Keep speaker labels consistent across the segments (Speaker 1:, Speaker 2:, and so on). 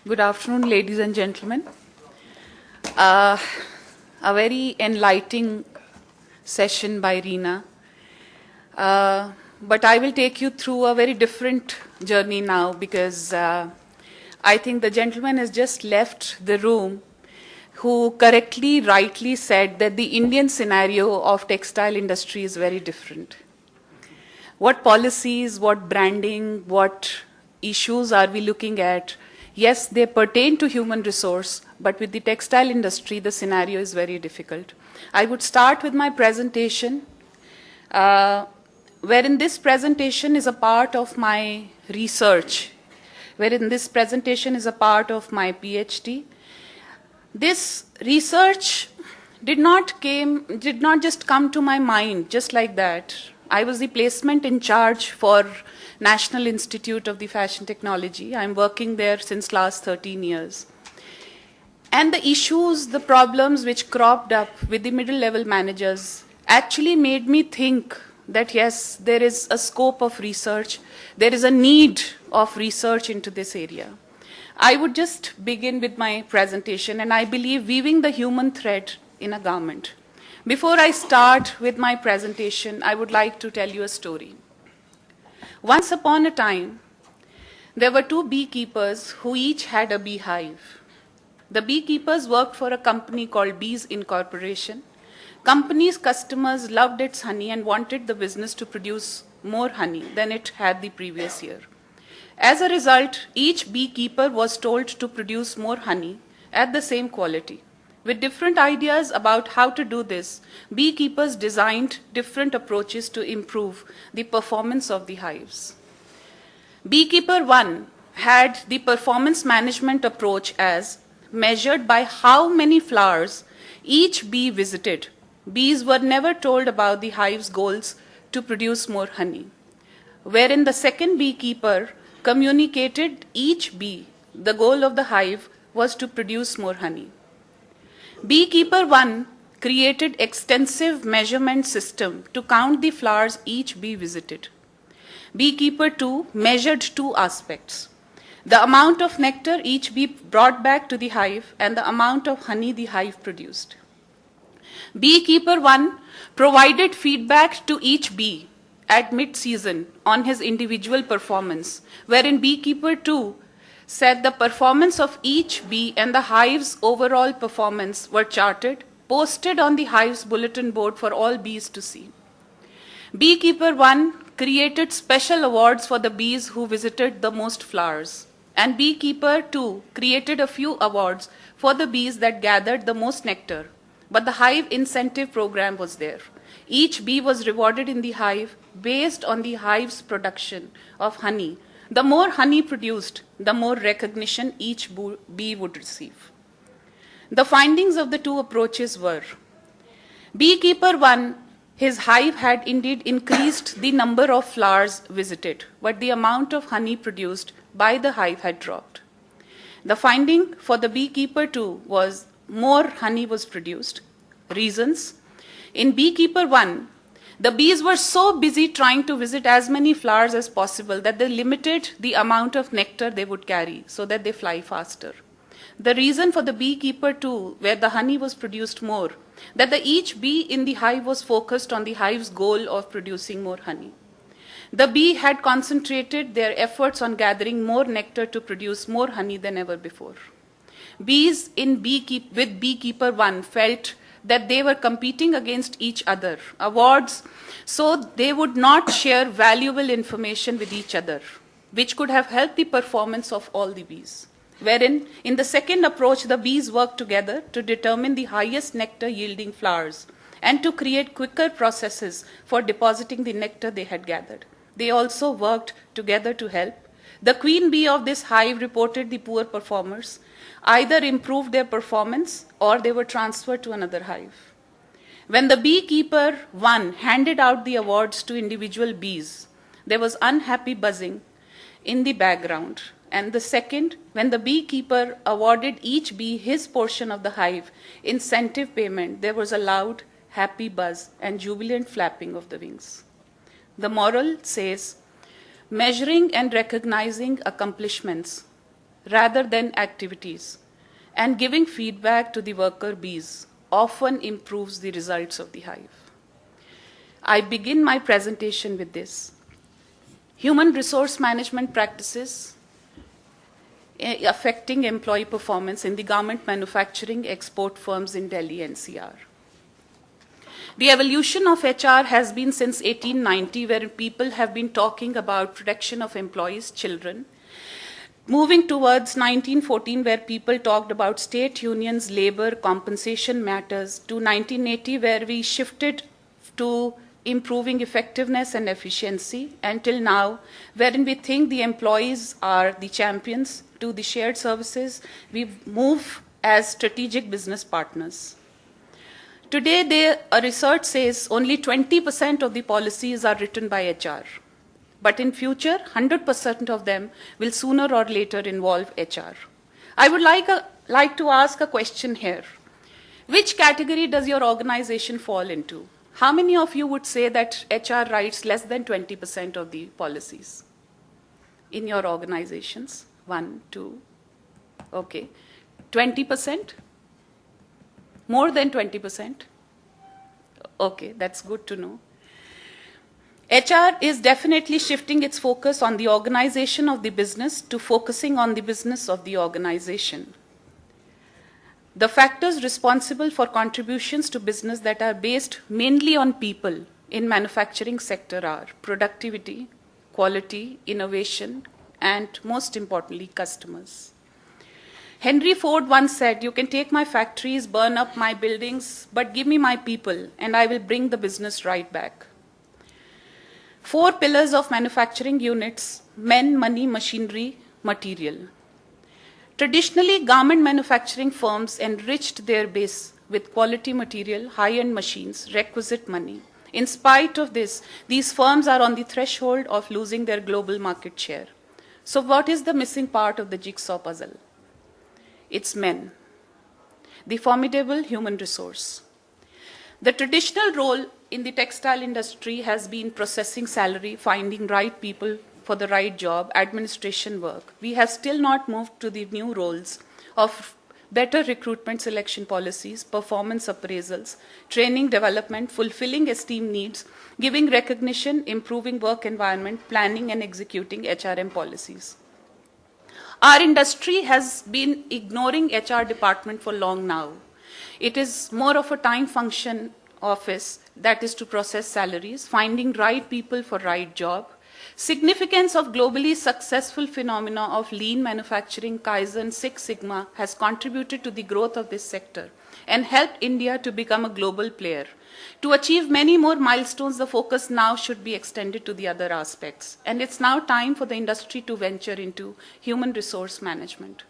Speaker 1: Good afternoon, ladies and gentlemen. A very enlightening session by Reena. But I will take you through a very different journey now because I think the gentleman has just left the room who correctly, rightly said that the Indian scenario of textile industry is very different. What policies, what branding, what issues are we looking at? Yes, they pertain to human resource, but with the textile industry, the scenario is very difficult. I would start with my presentation, wherein this presentation is a part of my research, wherein this presentation is a part of my PhD. This research did not just come to my mind just like that. I was the placement in charge for National Institute of the Fashion Technology. I'm working there since last 13 years. And the issues, the problems which cropped up with the middle level managers actually made me think that yes, there is a scope of research, there is a need of research into this area. I would just begin with my presentation, and I believe weaving the human thread in a garment. Before I start with my presentation, I would like to tell you a story. Once upon a time, there were two beekeepers who each had a beehive. The beekeepers worked for a company called Bees Incorporation. Company's customers loved its honey and wanted the business to produce more honey than it had the previous year. As a result, each beekeeper was told to produce more honey at the same quality. With different ideas about how to do this, beekeepers designed different approaches to improve the performance of the hives. Beekeeper 1 had the performance management approach as measured by how many flowers each bee visited. Bees were never told about the hive's goals to produce more honey, wherein the second beekeeper communicated each bee the goal of the hive was to produce more honey. Beekeeper 1 created extensive measurement system to count the flowers each bee visited. Beekeeper 2 measured two aspects: the amount of nectar each bee brought back to the hive and the amount of honey the hive produced. Beekeeper 1 provided feedback to each bee at mid-season on his individual performance, wherein Beekeeper 2 said the performance of each bee and the hive's overall performance were charted, posted on the hive's bulletin board for all bees to see. Beekeeper 1 created special awards for the bees who visited the most flowers, and Beekeeper 2 created a few awards for the bees that gathered the most nectar. But the hive incentive program was there. Each bee was rewarded in the hive based on the hive's production of honey. The more honey produced, the more recognition each bee would receive. The findings of the two approaches were: Beekeeper 1, his hive had indeed increased the number of flowers visited, but the amount of honey produced by the hive had dropped. The finding for the Beekeeper 2 was more honey was produced. Reasons: in Beekeeper 1, the bees were so busy trying to visit as many flowers as possible that they limited the amount of nectar they would carry so that they fly faster. The reason for the Beekeeper 2, where the honey was produced more, that each bee in the hive was focused on the hive's goal of producing more honey. The bee had concentrated their efforts on gathering more nectar to produce more honey than ever before. Bees with Beekeeper 1 felt that they were competing against each other, awards, so they would not share valuable information with each other, which could have helped the performance of all the bees. Wherein, in the second approach, the bees worked together to determine the highest nectar yielding flowers and to create quicker processes for depositing the nectar they had gathered. They also worked together to help. The queen bee of this hive reported the poor performers either improved their performance or they were transferred to another hive. When the Beekeeper 1 handed out the awards to individual bees, there was unhappy buzzing in the background. And the second, when the beekeeper awarded each bee his portion of the hive incentive payment, there was a loud, happy buzz and jubilant flapping of the wings. The moral says, measuring and recognizing accomplishments rather than activities, and giving feedback to the worker bees often improves the results of the hive. I begin my presentation with this. Human resource management practices affecting employee performance in the garment manufacturing export firms in Delhi NCR. The evolution of HR has been since 1890, where people have been talking about protection of employees' children, moving towards 1914, where people talked about state unions, labor, compensation matters, to 1980, where we shifted to improving effectiveness and efficiency, until now, wherein we think the employees are the champions, to the shared services, we move as strategic business partners. Today, a research says only 20% of the policies are written by HR. But in future, 100% of them will sooner or later involve HR. I would like to ask a question here. Which category does your organization fall into? How many of you would say that HR writes less than 20% of the policies in your organizations? 1, 2, okay. 20%? More than 20%? Okay, that's good to know. HR is definitely shifting its focus on the organization of the business to focusing on the business of the organization. The factors responsible for contributions to business that are based mainly on people in manufacturing sector are productivity, quality, innovation, and most importantly, customers. Henry Ford once said, "You can take my factories, burn up my buildings, but give me my people, and I will bring the business right back." 4 pillars of manufacturing units: men, money, machinery, material. Traditionally, garment manufacturing firms enriched their base with quality material, high-end machines, requisite money. In spite of this, these firms are on the threshold of losing their global market share. So what is the missing part of the jigsaw puzzle? It's men, the formidable human resource. The traditional role in the textile industry has been processing salary, finding right people for the right job, administration work. We have still not moved to the new roles of better recruitment selection policies, performance appraisals, training development, fulfilling esteem needs, giving recognition, improving work environment, planning and executing HRM policies. Our industry has been ignoring HR department for long now. It is more of a time function office that is to process salaries, finding right people for right job. Significance of globally successful phenomena of lean manufacturing, Kaizen, Six Sigma has contributed to the growth of this sector and helped India to become a global player. To achieve many more milestones, the focus now should be extended to the other aspects. And it's now time for the industry to venture into human resource management.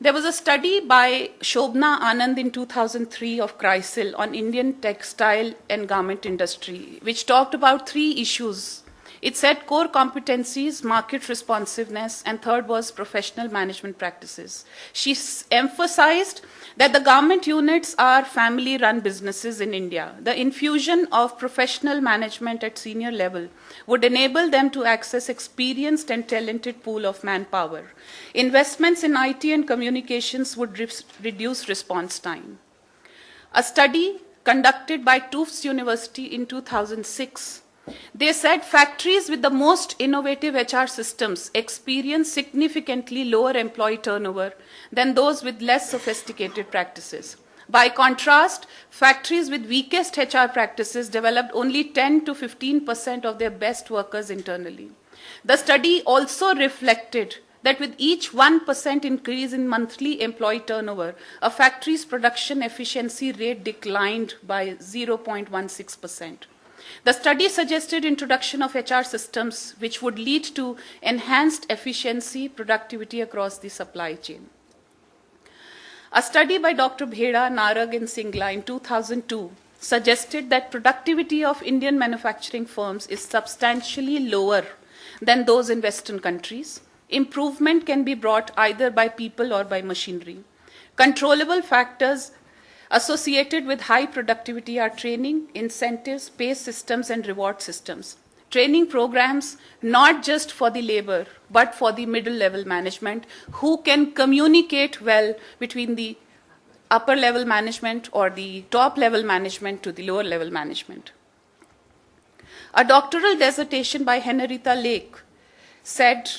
Speaker 1: There was a study by Shobna Anand in 2003 of CRISIL on Indian textile and garment industry, which talked about 3 issues. It said core competencies, market responsiveness, and third was professional management practices. She emphasized that the garment units are family-run businesses in India. The infusion of professional management at senior level would enable them to access experienced and talented pool of manpower. Investments in IT and communications would reduce response time. A study conducted by Tufts University in 2006, they said factories with the most innovative HR systems experience significantly lower employee turnover than those with less sophisticated practices. By contrast, factories with weakest HR practices developed only 10 to 15% of their best workers internally. The study also reflected that with each 1% increase in monthly employee turnover, a factory's production efficiency rate declined by 0.16%. The study suggested introduction of HR systems which would lead to enhanced efficiency, productivity across the supply chain. A study by Dr. Bheda, Narag and Singla in 2002 suggested that productivity of Indian manufacturing firms is substantially lower than those in Western countries. Improvement can be brought either by people or by machinery. Controllable factors associated with high productivity are training, incentives, pay systems, and reward systems. training programs not just for the labor, but for the middle level management who can communicate well between the upper level management or the top level management to the lower level management. A doctoral dissertation by Henrietta Lake said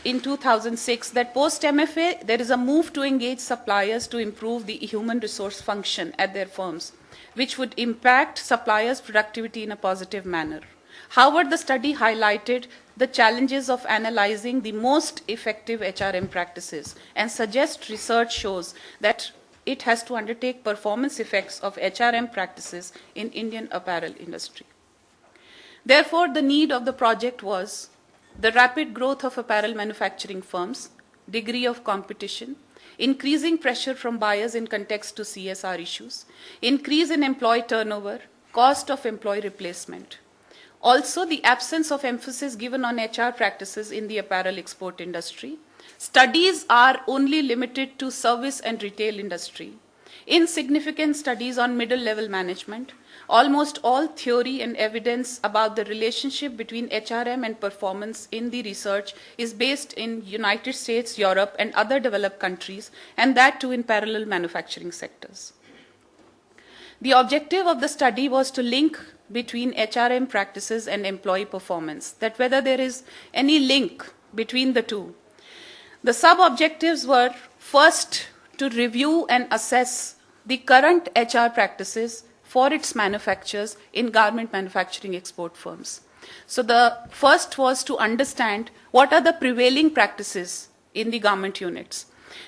Speaker 1: in 2006 that post-MFA, there is a move to engage suppliers to improve the human resource function at their firms, which would impact suppliers' productivity in a positive manner. However, the study highlighted the challenges of analyzing the most effective HRM practices and suggests research shows that it has to undertake performance effects of HRM practices in Indian apparel industry. Therefore, the need of the project was the rapid growth of apparel manufacturing firms, degree of competition, increasing pressure from buyers in context to CSR issues, increase in employee turnover, cost of employee replacement. Also, the absence of emphasis given on HR practices in the apparel export industry. Studies are only limited to service and retail industry. Insignificant studies on middle-level management. Almost all theory and evidence about the relationship between HRM and performance in the research is based in United States, Europe, and other developed countries, and that too in parallel manufacturing sectors. The objective of the study was to link between HRM practices and employee performance, that whether there is any link between the two. The sub-objectives were first to review and assess the current HR practices for its manufacturers in garment manufacturing export firms. So the first was to understand what are the prevailing practices in the garment units,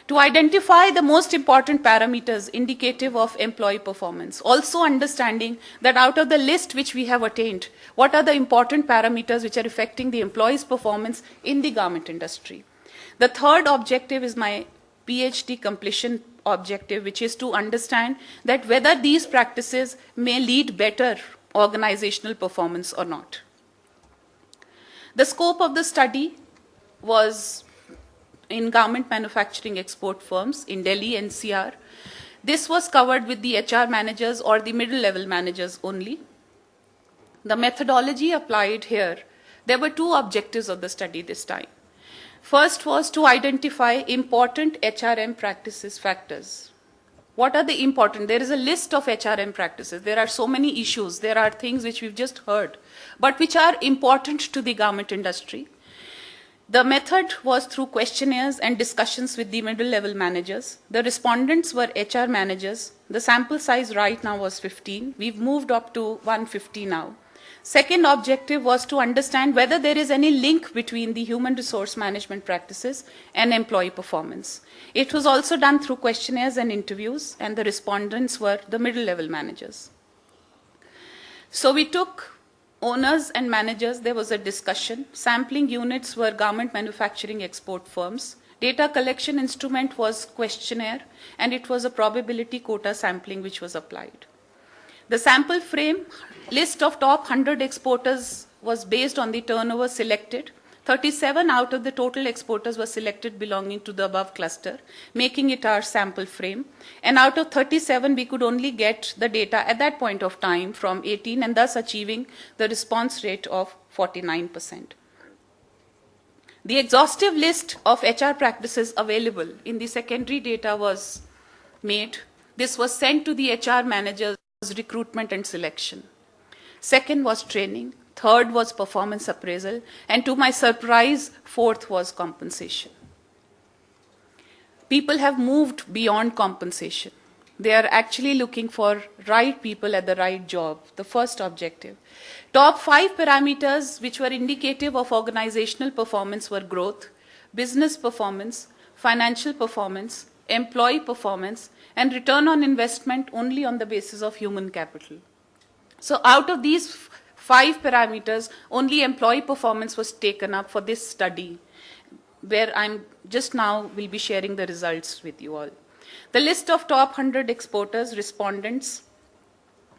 Speaker 1: to identify the most important parameters indicative of employee performance, also understanding that out of the list which we have attained, what are the important parameters which are affecting the employee's performance in the garment industry. The third objective is my PhD completion objective, which is to understand that whether these practices may lead better organizational performance or not. The scope of the study was in garment manufacturing export firms in Delhi NCR. This was covered with the HR managers or the middle level managers only. The methodology applied here, there were two objectives of the study this time. First was to identify important HRM practices factors. What are the important? There is a list of HRM practices. There are so many issues. There are things which we've just heard, but which are important to the garment industry. The method was through questionnaires and discussions with the middle-level managers. The respondents were HR managers. The sample size right now was 15. We've moved up to 150 now. Second objective was to understand whether there is any link between the human resource management practices and employee performance. It was also done through questionnaires and interviews, and the respondents were the middle-level managers. So we took owners and managers, there was a discussion. Sampling units were garment manufacturing export firms. Data collection instrument was questionnaire, and it was a probability quota sampling which was applied. The sample frame list of top 100 exporters was based on the turnover selected. 37 out of the total exporters were selected belonging to the above cluster, making it our sample frame. And out of 37, we could only get the data at that point of time from 18, and thus achieving the response rate of 49%. The exhaustive list of HR practices available in the secondary data was made. This was sent to the HR managers, recruitment and selection. Second was training. Third was performance appraisal. And to my surprise, fourth was compensation. People have moved beyond compensation. They are actually looking for right people at the right job, the first objective. Top 5 parameters which were indicative of organizational performance were growth, business performance, financial performance, employee performance, and return on investment only on the basis of human capital. So out of these 5 parameters, only employee performance was taken up for this study, where I'm just now will be sharing the results with you all. The list of top 100 exporters, respondents.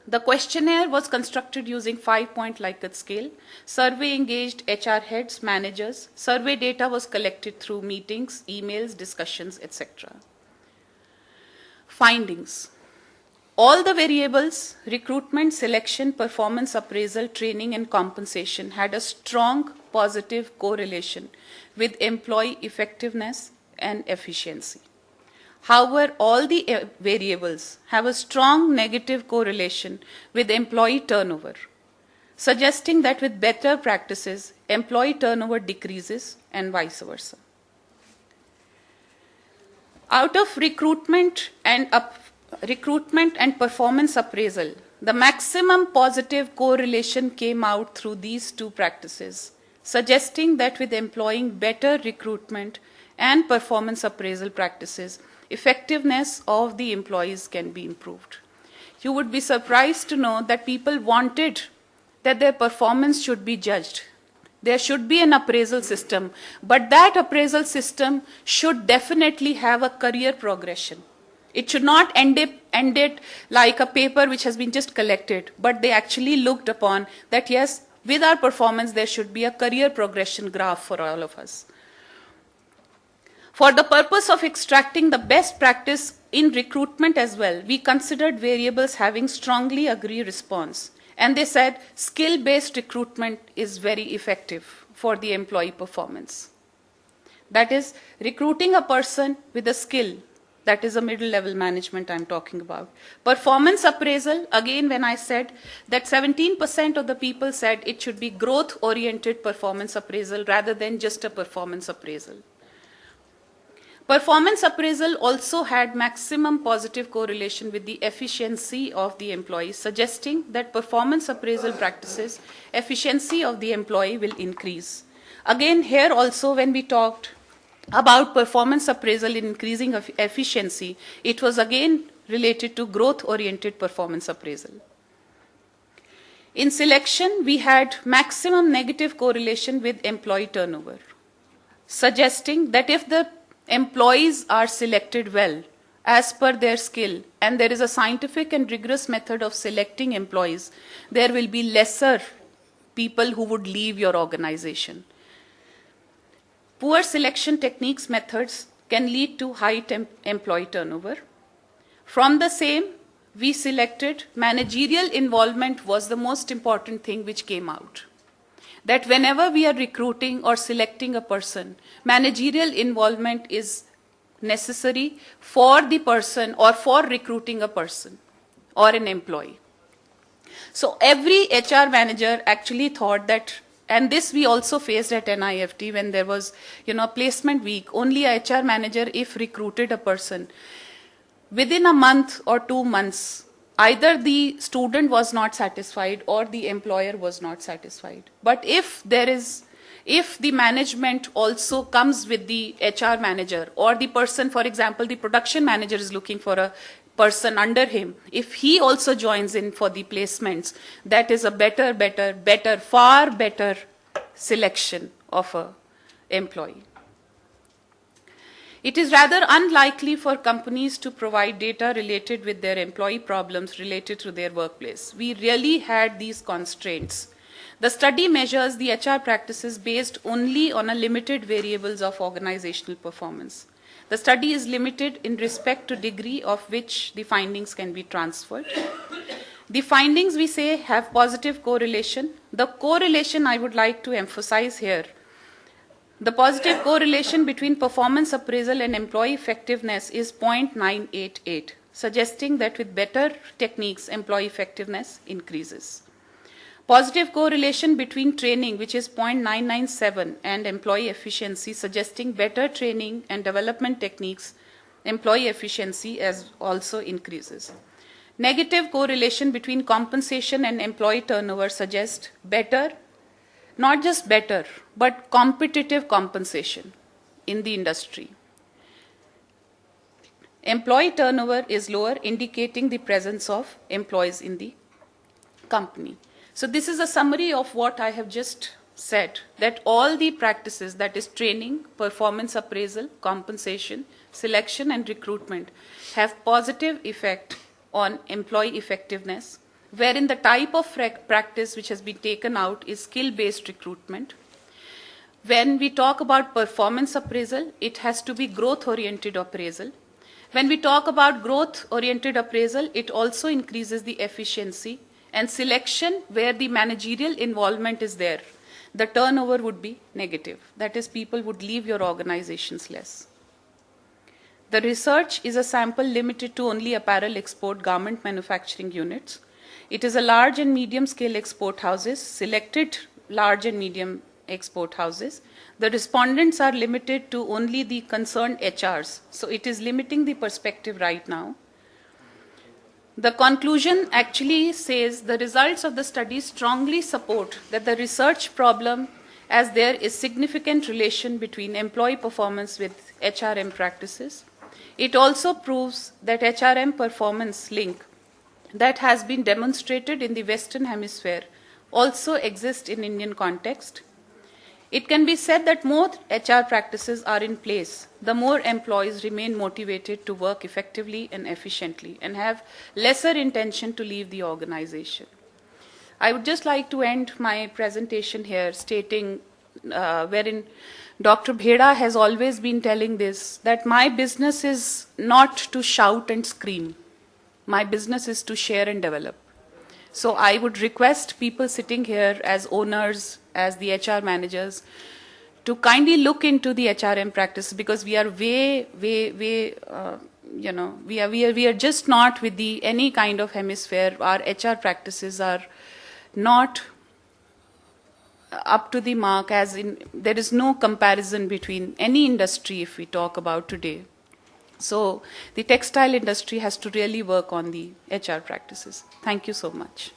Speaker 1: The questionnaire was constructed using 5-point Likert scale. Survey engaged HR heads, managers. Survey data was collected through meetings, emails, discussions, etc. Findings. All the variables, recruitment, selection, performance appraisal, training, and compensation, had a strong positive correlation with employee effectiveness and efficiency. However, all the variables have a strong negative correlation with employee turnover, suggesting that with better practices, employee turnover decreases and vice versa. Out of recruitment and performance appraisal, the maximum positive correlation came out through these two practices, suggesting that with employing better recruitment and performance appraisal practices, effectiveness of the employees can be improved. You would be surprised to know that people wanted that their performance should be judged. There should be an appraisal system, but that appraisal system should definitely have a career progression. It should not end it like a paper which has been just collected, but they actually looked upon that, yes, with our performance, there should be a career progression graph for all of us. For the purpose of extracting the best practice in recruitment as well, we considered variables having strongly agree response. And they said skill-based recruitment is very effective for the employee performance. That is, recruiting a person with a skill, that is a middle-level management I'm talking about. Performance appraisal, again, when I said that 17% of the people said it should be growth-oriented performance appraisal rather than just a performance appraisal. Performance appraisal also had maximum positive correlation with the efficiency of the employee, suggesting that performance appraisal practices, efficiency of the employee will increase. Again, here also when we talked about performance appraisal in increasing of efficiency, it was again related to growth-oriented performance appraisal. In selection, we had maximum negative correlation with employee turnover, suggesting that if the employees are selected well as per their skill, and there is a scientific and rigorous method of selecting employees, there will be lesser people who would leave your organization. Poor selection techniques methods can lead to high employee turnover. From the same, we selected managerial involvement was the most important thing which came out. That whenever we are recruiting or selecting a person, managerial involvement is necessary for the person or for recruiting a person or an employee. So every HR manager actually thought that, and this we also faced at NIFT when there was, placement week, only a HR manager, if recruited a person, within a month or 2 months, either the student was not satisfied or the employer was not satisfied. But if the management also comes with the HR manager, or the person, for example, the production manager is looking for a person under him, if he also joins in for the placements, that is a far better selection of an employee. It is rather unlikely for companies to provide data related with their employee problems related to their workplace. We really had these constraints. The study measures the HR practices based only on a limited variables of organizational performance. The study is limited in respect to degree of which the findings can be transferred. The findings, we say, have positive correlation. The correlation I would like to emphasize here, the positive correlation between performance appraisal and employee effectiveness is 0.988, suggesting that with better techniques, employee effectiveness increases. Positive correlation between training, which is 0.997, and employee efficiency, suggesting better training and development techniques, employee efficiency as also increases. Negative correlation between compensation and employee turnover suggests better, not just better, but competitive compensation in the industry. Employee turnover is lower, indicating the presence of employees in the company. So this is a summary of what I have just said, that all the practices, that is training, performance appraisal, compensation, selection and recruitment, have positive effect on employee effectiveness, wherein the type of practice which has been taken out is skill-based recruitment. When we talk about performance appraisal, it has to be growth-oriented appraisal. When we talk about growth-oriented appraisal, it also increases the efficiency and selection where the managerial involvement is there. The turnover would be negative. That is, people would leave your organizations less. The research is a sample limited to only apparel export garment manufacturing units. It is a large and medium scale export houses, selected large and medium export houses. The respondents are limited to only the concerned HRs. So it is limiting the perspective right now. The conclusion actually says the results of the study strongly support that the research problem, as there is significant relation between employee performance with HRM practices. It also proves that HRM performance link that has been demonstrated in the Western Hemisphere also exists in Indian context. It can be said that more HR practices are in place, the more employees remain motivated to work effectively and efficiently and have lesser intention to leave the organization. I would just like to end my presentation here stating wherein Dr. Bheda has always been telling this, that my business is not to shout and scream. My business is to share and develop. So I would request people sitting here as owners, as the HR managers, to kindly look into the HRM practice, because we are we are just not with any kind of hemisphere. Our HR practices are not up to the mark, as in there is no comparison between any industry if we talk about today. So the textile industry has to really work on the HR practices. Thank you so much.